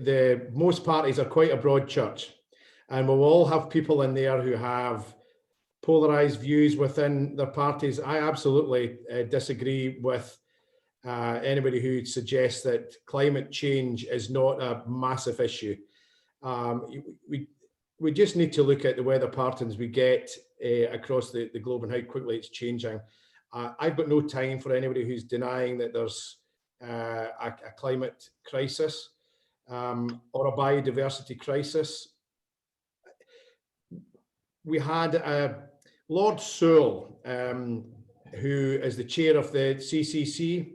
the most parties are quite a broad church, and we'll all have people in there who have polarized views within their parties. I absolutely disagree with anybody who suggests that climate change is not a massive issue. We just need to look at the weather patterns we get across the globe and how quickly it's changing. I've got no time for anybody who's denying that there's a climate crisis or a biodiversity crisis. We had Lord Sewell, who is the chair of the CCC,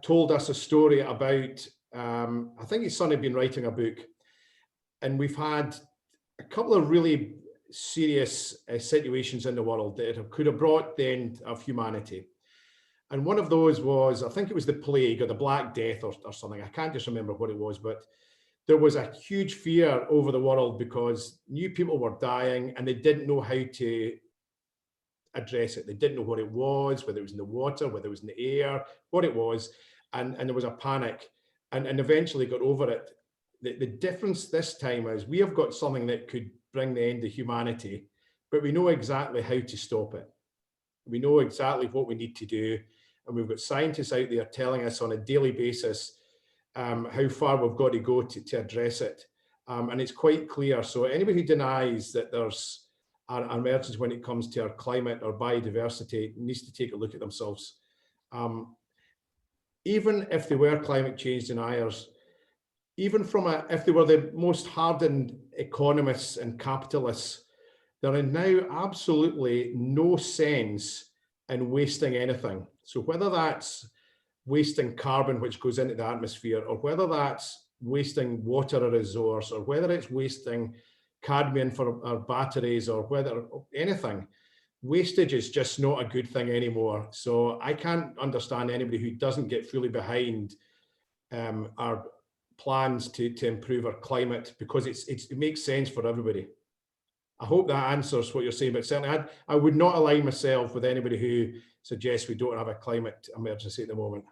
told us a story about, I think his son had been writing a book, and we've had a couple of really serious situations in the world that could have brought the end of humanity. And one of those was, I think it was the plague or the Black Death or something. I can't just remember what it was, but there was a huge fear over the world because new people were dying and they didn't know how to address it. They didn't know what it was, whether it was in the water, whether it was in the air, what it was. And there was a panic and eventually got over it. The difference this time is we have got something that could bring the end of humanity, but we know exactly how to stop it. We know exactly what we need to do. And we've got scientists out there telling us on a daily basis how far we've got to go to address it. And it's quite clear. So anybody who denies that there's an emergency when it comes to our climate or biodiversity needs to take a look at themselves. Even if they were climate change deniers, even if they were the most hardened economists and capitalists, there are now absolutely no sense in wasting anything. So whether that's wasting carbon, which goes into the atmosphere, or whether that's wasting water or resource, or whether it's wasting cadmium for our batteries, or whether anything, wastage is just not a good thing anymore. So I can't understand anybody who doesn't get fully behind our plans to improve our climate, because it makes sense for everybody. I hope that answers what you're saying, but certainly I would not align myself with anybody who suggests we don't have a climate emergency at the moment.